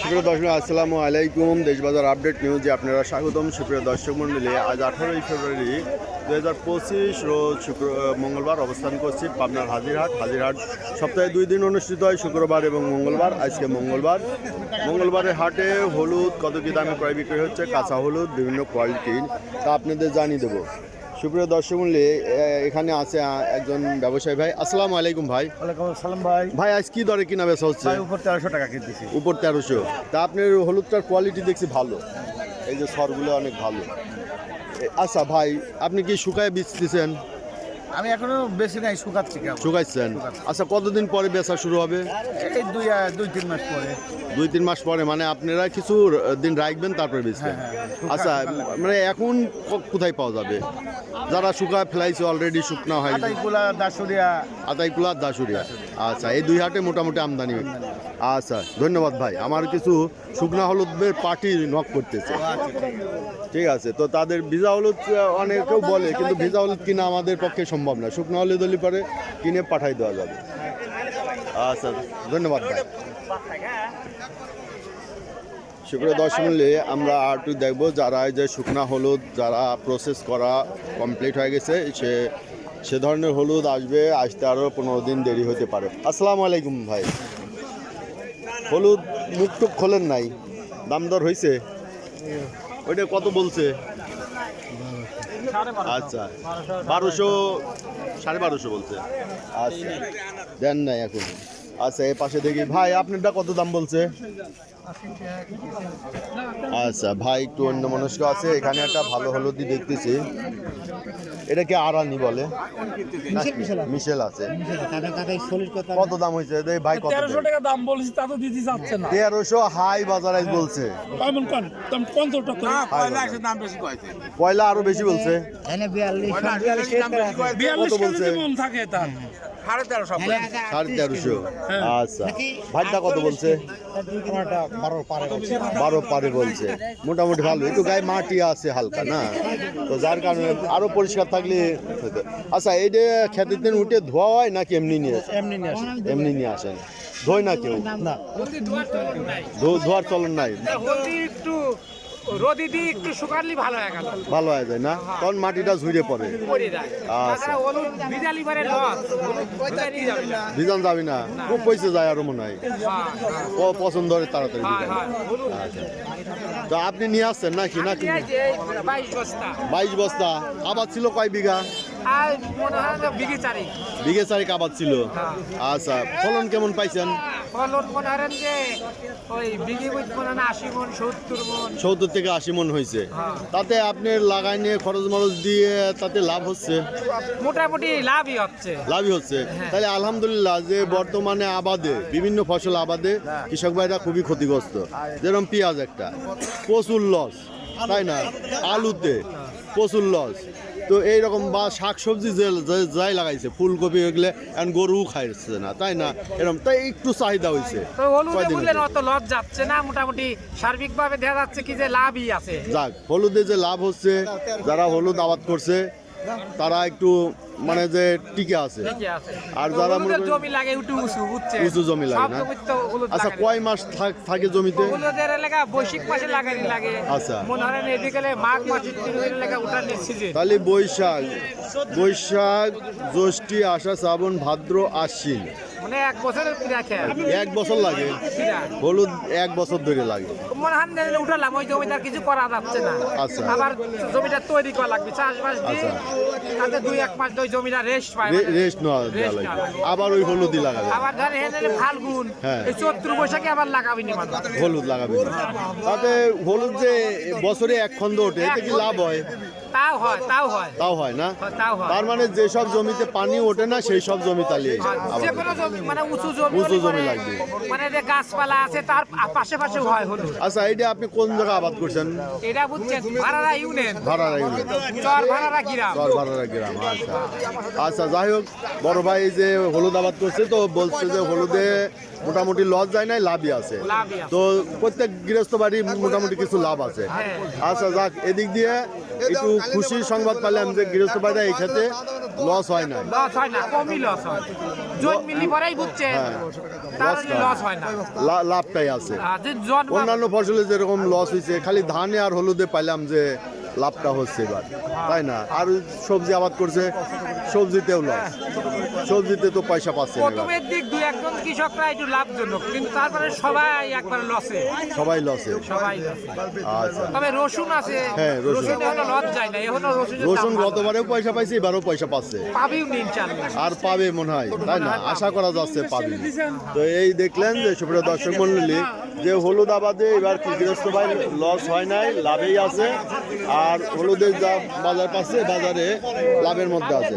সুপ্রিয় দর্শক আসসালামু আলাইকুম। দেশবাজার আপডেট নিউজে আপনারা স্বাগতম। সুপ্রিয় দর্শক মণ্ডলী, আজ 18ই ফেব্রুয়ারি 2025 রোজ মঙ্গলবার অবস্থান করছি পাবনার হাজিরহাট। সপ্তাহে 2 দিন অনুষ্ঠিত হয়, শুক্রবার এবং মঙ্গলবার। আজকে মঙ্গলবারের হাটে হলুদ কত কী দামে ক্রয় বিক্রয় হচ্ছে, কাঁচা হলুদ বিভিন্ন কোয়ালিটির, তা আপনাদের জানিয়ে দেবো। সুপ্রিয় দর্শক মণ্ডলী, এখানে আছে একজন ব্যবসায়ী ভাই। আসসালামু আলাইকুম ভাই। ওয়ালাইকুম আসসালাম ভাই। ভাই আজ কি দরে কিনা বেচা হচ্ছে? উপর 1300 টাকা কিনতেছি। উপর 1300। তা আপনার হলুদটার কোয়ালিটি দেখছি ভালো, এই যে সরগুলো অনেক ভালো। আচ্ছা ভাই, আপনি কি শুকায় বীজ দিচ্ছেন? আমি এখনো বেশি নাই, শুকাচ্ছি। শুকাইছেন? আচ্ছা, কতদিন পরে বেচা শুরু হবে? এই 2-3 মাস পরে। 2-3 মাস পরে, মানে আপনারা কিছু দিন রাখবেন তারপরে বেচবেন? আচ্ছা, মানে এখন কোথায় পাওয়া যাবে? যারা শুকায় ফেলাইছে অলরেডি, শুকনা হয়, আতাইকুলা দাসুরিয়া। আচ্ছা, এই দুই হাটে মোটামুটি আমদানি। আচ্ছা, ধন্যবাদ ভাই। আমার কিছু শুকনা হলুদের পার্টি নক করতেছে। ঠিক আছে, তো তাদের ভিজা হলুদ অনেকেও বলে, কিন্তু ভিজা হলুদ কিনা আমাদের পক্ষে সম্ভব না। শুকনো হলুদ হলে পরে কিনে পাঠাই দেওয়া যাবে। আচ্ছা, ধন্যবাদ ভাই। সুপ্রিয় দর্শক মণ্ডলী, আমরা আরটু দেখবো যারা এই যে শুকনা হলুদ যারা প্রসেস করা কমপ্লিট হয়ে গেছে, সে ধরনের হলুদ আসতে আরও 15 দিন দেরি হতে পারে। আসসালামু আলাইকুম ভাই। হলুদ মুখটুক খোলেন নাই, দাম দর হয়েছে? ওইটা কত বলছে? আচ্ছা, 1200, 1250 বলছে। আচ্ছা, দেন নাই এখন। আচ্ছা, এ পাশে দেখি ভাই, আপনারটা কত দাম বলছে? আচ্ছা ভাই, একটু অন্য মনস্ক আছে। এখানে একটা ভালো হলুদি দেখতেছি, এটা কি আরানি বলে? মিশেল আছে। কত দাম হয়েছে ভাই? কত? 1300 টাকা দাম বলছি, তা তো দিতে যাচ্ছে না। 1300 হাই বাজারে বলছে। পয়লা আরো বেশি বলছে। কত বলছে? থাকে তার 1350। আচ্ছা, ভাইটা কত বলছে? 12 পারে বলছে। মোটামুটি ভালো, একটু গায়ে মাটি আছে হালকা, না তো যার কারণে আরো পরিষ্কার থাকলে। আচ্ছা, এই যে খেতের দিন উঠে ধোয়া হয় নাকি এমনি নিয়ে আসেন? এমনি নিয়ে আসেন, ধোয় না কেউ? না, ধোয়ার চলন নাই। একটু শুকালি ভালো হয়ে যায় না, তখন মাটিটা ঝুড়ে পড়ে। আচ্ছা, ভিজান যাবি না, খুব পয়সা যায় আরো মনে হয়, পছন্দ হয় তাড়াতাড়ি। আচ্ছা, তো আপনি নিয়ে আসছেন নাকি? 22 বস্তা। আবাদ ছিল কয় বিঘা? বিঘে 4 আবাদ ছিল। আচ্ছা, ফলন কেমন পাইছেন? 70 থেকে 80 মন হয়েছে। তাতে আপনি লাগাই নিয়ে খরচ মরচ দিয়ে তাতে লাভ হচ্ছে? মোটামুটি লাভই হচ্ছে। তাহলে আলহামদুলিল্লাহ, যে বর্তমানে আবাদে বিভিন্ন ফসল আবাদে কৃষক ভাইরা খুবই ক্ষতিগ্রস্ত। যেরকম পেঁয়াজ একটা প্রচুর লস, তাই না? আলুতে প্রচুর লস। তো এইরকম বা শাকসবজি যাই লাগাইছে, ফুলকপি এগুলো এখন গরু খাইছে না, তাই না? এরকম তাই একটু চাহিদা হয়েছে। যাচ্ছে না, মোটামুটি সার্বিকভাবে দেখা যাচ্ছে কি যে লাভই আছে। যাক, হলুদে যে লাভ হচ্ছে, যারা হলুদ আবাদ করছে তারা একটু মানে যে টিকে আছে। আর যারা জমি লাগে উঁচু জমি লাগে না। আচ্ছা, কয় মাস থাকে জমিতে? বৈশাখ মাসে লাগে। আচ্ছা, মনে হয় এদিকে মাঘ মাসে তাহলে বৈশাখ, জ্যৈষ্ঠী, আষাঢ়, শ্রাবণ, ভাদ্র, আশ্বিন, মানে 1 বছরের 1 বছর লাগে। হলুদ 1 বছর ধরে লাগে। উঠালাম ওই জমিটার কিছু করা যাচ্ছে না। আচ্ছা, আবার জমিটা তৈরি করা লাগবে, চাষবাস দিয়ে তাতে 2-1 মাস ওই জমিটা রেস্ট পায়, রেস্ট নেওয়া লাগবে। আবার ওই হলুদই লাগাবে। আবার ধরে ফাল্গুন, এই চৈত্র বৈশাখে আবার লাগাবি নি, হলুদ লাগাবে। তাতে হলুদ যে বছরে 1 খন্ড ওঠে, এতে কি লাভ হয়? তাও হয় না। তার মানে যেসব জমিতে পানি ওঠে না সেই সব জমি তালিয়ে মানে উঁচু জমি লাগবে, মানে যে গাছপালা আছে তার পাশে হয় হলুদ। আচ্ছা, এইটা আপনি কোন জায়গায় আবাদ করছেন? এটা বুঝছেন ভাড়ারা ইউনিয়ন, চর ভাড়ারা গ্রাম। আচ্ছা, যাই হোক, বড় ভাই যে হলুদ আবাদ করছে, তো বলছে যে হলুদে মোটামুটি লস যায় নাই, লাভই আছে। তো প্রত্যেক গৃহস্থ বাড়ি মোটামুটি কিছু লাভ আছে। আচ্ছা, যাক, এদিক দিয়ে একটু খুশির সংবাদ পেলাম যে গৃহস্থ বাড়িটা এই ক্ষেত্রে লস হয় না, কমই লস হয়। জোট মিলি পরেই বুঝছে তার লসটা লস হয় না। লাভটাই আছে। যে জন্ম অন্যান্য ফসলে যেরকম লস হয়েছে, খালি ধানে আর হলুদে পাইলাম যে লাভটা হচ্ছে এবার, তাই না? আর সবজি আবাদ করছে, সবজিতেও লস, সবজিতে তো পয়সা পাচ্ছে না এবার। প্রথমের দিক দুই একজন কৃষকরা একটু লাভজনক, কিন্তু তারপরে সবাই একবার লসে, সবাই লসে। সবাই লসে। আচ্ছা, তবে রসুন আছে, হ্যাঁ, রসুন। রসুন এখনো লস যায় না, এখনো রসুন গতবারেও পয়সা পাইছে, এবারও পয়সা পাচ্ছে, পাবিও নি ইনশাআল্লাহ। আর পাবে মনে হয়, তাই না? আশা করা যাচ্ছে পাবে। তো এই দেখলেন যে সুপ্রিয় দর্শক মন্ডলী, যে হলুদ আবাদে এবার কৃষিগ্রস্ত ভাই লস হয় নাই, লাভেই আছে। আর হলুদের যা বাজার পাচ্ছে, বাজারে লাভের মধ্যে আছে।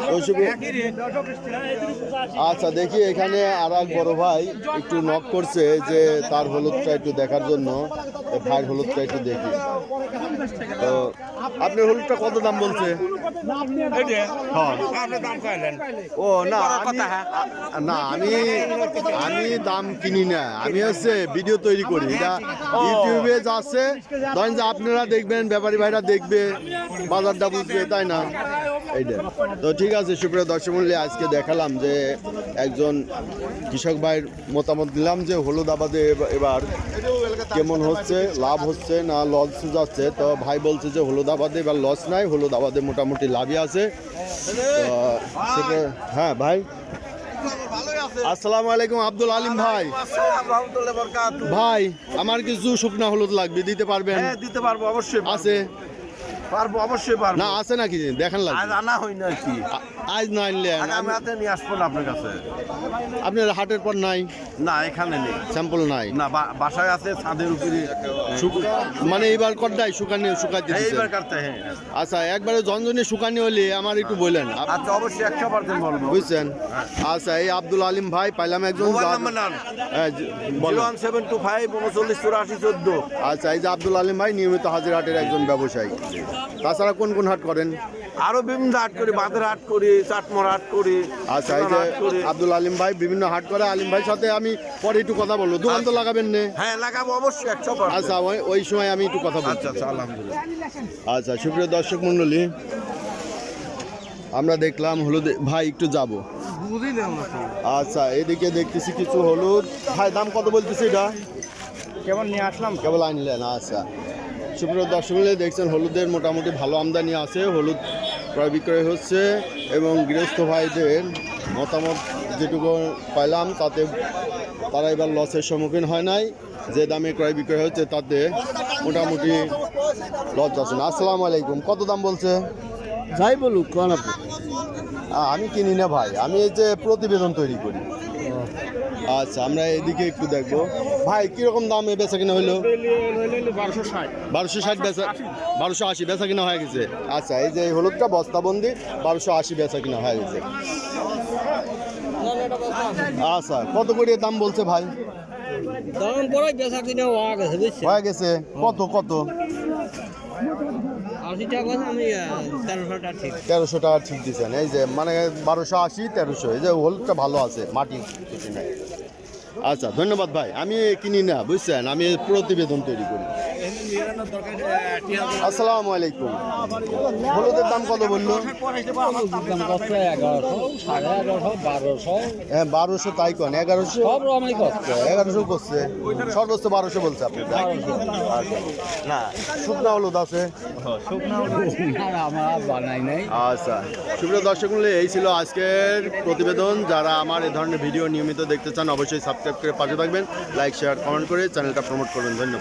তো সুপ্রিয়- আচ্ছা, দেখি এখানে আর এক বড় ভাই একটু নক করছে যে তার হলুদটা একটু দেখার জন্য। ভাইয়ের হলুদটা একটু দেখি। তো আপনার হলুদটা কত দাম বলছে? হ্যাঁ। ও না, আমি দাম কিনি না, আমি হচ্ছে ভিডিও তৈরি করি। এটা ইউটিউবে যাচ্ছে, ধরেন যে আপনারা দেখবেন, ব্যাপারী ভাইরা দেখবে, বাজারটা বুঝবে, তাই না? এইটা তো ঠিক আছে। সুপ্রিয় দর্শক মণ্ডলী, আজকে দেখালাম যে একজন কৃষক ভাইয়ের মতামত দিলাম যে হলুদ আবাদে এবার কেমন হচ্ছে, লাভ হচ্ছে না লস যাচ্ছে। তো ভাই বলছে যে হলুদ আবাদে এবার লস নাই, হলুদ আবাদে মোটামুটি লাভই আছে। তো হ্যাঁ ভাই, আসসালামু আলাইকুম। আব্দুল আলিম ভাই, ভাই আমার কিছু শুকনা হলুদ লাগবে, দিতে পারবেন? হ্যাঁ, দিতে পারবো, অবশ্যই আছে পারবো, অবশ্যই পারবো। না আছে নাকি দেখেন লাগবে? আজ আনা হয় না কি, আজ না আনলে আগামী হাতে নিয়ে আসবো না আপনার কাছে। আপনার হাটের পর নাই, না এখানে নেই, স্যাম্পল নাই, না বাসায় আছে, ছাদের উপরে। মানে এইবার কটাই শুকাইতে দিচ্ছেন? এইবার কাটতে, হ্যাঁ। আচ্ছা, একবারে জনজনে শুকানি হলে আমার একটু বললেন। আচ্ছা, অবশ্যই 100% বলবো। বুঝছেন? আচ্ছা, এই আব্দুল আলিম ভাই পাইলাম একজন। মোবাইল নাম্বার নাম হ্যাঁ, বলেন। 01725 39 84 14। আচ্ছা, এই যে আব্দুল আলিম ভাই নিয়মিত হাজির হাটের একজন ব্যবসায়ী। তাছাড়া কোন কোন হাট করেন? আরো বিভিন্ন হাট করি, বাঁধের হাট করি, চাটমোর হাট করি। আচ্ছা, এই যে আব্দুল আলিম ভাই বিভিন্ন হাট করে। আলিম ভাইয়ের সাথে আমি পরে একটু কথা বলবো। দোকান তো লাগাবেন না? হ্যাঁ, লাগাবো অবশ্যই 100%। আচ্ছা, ওই সময় আমি একটু কথা বলছি। আচ্ছা, আলহামদুলিল্লাহ। আচ্ছা, সুপ্রিয় দর্শক মণ্ডলী, আমরা দেখলাম হলুদ ভাই একটু যাব। আচ্ছা, এদিকে দেখতেছি কিছু হলুদ। ভাই দাম কত বলতেছি এটা? কেমন নিয়ে আসলাম? কেবল আনলেন? আচ্ছা, সুপ্রিয় দর্শক মণ্ডলী, দেখছেন হলুদের মোটামুটি ভালো আমদানি আছে, হলুদ ক্রয় বিক্রয় হচ্ছে। এবং গৃহস্থ ভাইদের মতামত যেটুকু পাইলাম, তাতে তারা এবার লসের সম্মুখীন হয় নাই। যে দামে ক্রয় বিক্রয় হচ্ছে তাতে মোটামুটি লস যাচ্ছে না। আসসালামু আলাইকুম। কত দাম বলছে? যাই বলুক কোন আপনি। আমি কিনি না ভাই, আমি এই যে প্রতিবেদন তৈরি করি। আচ্ছা, আমরা এদিকে একটু দেখবো। ভাই কিরকম দামে বেচা কিনা হইলো? 1260 বেচা, 1280 বেচা কিনা হয়ে গেছে। আচ্ছা, এই যে এই হলুদটা বস্তাবন্দি 1280 বেচা কিনা হয়ে গেছে। আচ্ছা, কত করে দাম বলছে ভাই? দাম পরে বেচা কিনা হওয়া গেছে, বুঝছেন? হয়ে গেছে কত কত? 80 টাকা আমি 1300 টাকা ঠিক। 1300 টাকা ঠিক দিচ্ছেন। এই যে মানে 1280 1300, এই যে হলুদটা ভালো আছে, মাটি কিছু নাই। আচ্ছা, ধন্যবাদ ভাই। আমি কিনি না, বুঝছেন, আমি প্রতিবেদন তৈরি করি। আসসালামু আলাইকুম। হলুদের দাম কত বললো? দাম কত? 1100, 1150, 1200। হ্যাঁ, 1200 তাই কোন, 1100, সব রকমই কত। 1100 করছে, সর্বোচ্চ 1200 বলছে আপনি। আচ্ছা, না শুকনা হলুদ আছে? আমার বানাই নাই। আচ্ছা, সুপ্রিয় দর্শক মণ্ডলী, এই ছিল আজকের প্রতিবেদন। যারা আমার এই ধরনের ভিডিও নিয়মিত দেখতে চান, অবশ্যই সাবস্ক্রাইব করে পাশে থাকবেন, লাইক শেয়ার কমেন্ট করে চ্যানেলটা প্রমোট করবেন। ধন্যবাদ।